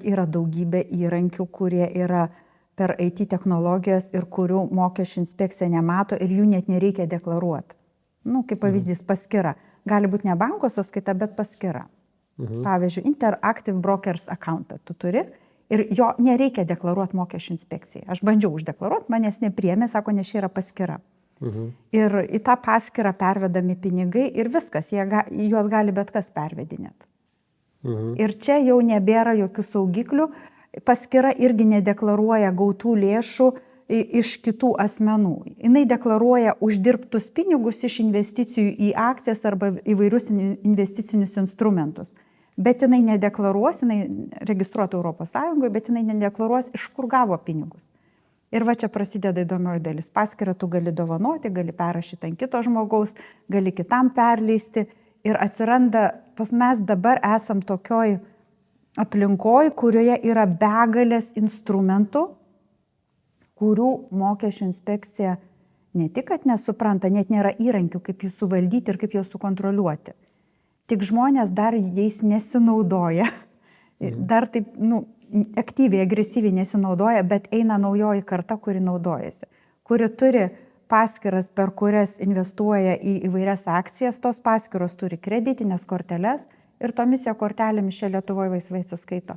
Yra daugybė įrankių, kurie yra per IT technologijas ir kurių mokesčių inspekcija nemato ir jų net nereikia deklaruoti. Kaip pavyzdys paskyra. Gali būti ne banko sąskaita, bet paskyra. Pavyzdžiui, Interactive Brokers accountą tu turi ir jo nereikia deklaruoti mokesčių inspekcijai. Aš bandžiau uždeklaruoti, manęs nepriėmė, sako, nes čia yra paskyra. Ir į tą paskyrą pervedami pinigai ir viskas, juos gali bet kas pervedinėti. Ir čia jau nebėra jokių saugiklių, paskyra irgi nedeklaruoja gautų lėšų iš kitų asmenų. Jinai deklaruoja uždirbtus pinigus iš investicijų į akcijas arba įvairius investicinius instrumentus. Bet jinai nedeklaruos, jinai registruota Europos Sąjungoje, bet jinai nedeklaruos, iš kur gavo pinigus. Ir va čia prasideda įdomioji dalis. Paskyrą tu gali dovanoti, gali perrašyti ant kito žmogaus, gali kitam perleisti. Ir atsiranda, pas mes dabar esam tokioj aplinkoj, kurioje yra begalės instrumentų, kurių mokesčių inspekcija ne tik, kad nesupranta, net nėra įrankių, kaip jų suvaldyti ir kaip juos sukontroliuoti. Tik žmonės dar jais nesinaudoja. Dar taip, aktyviai, agresyviai nesinaudoja, bet eina naujoji karta, kuri naudojasi, kuri turi paskyras, per kurias investuoja į įvairias akcijas, tos paskyros turi kreditinės korteles ir tomis kortelėmis čia Lietuvoje laisvai atsiskaito.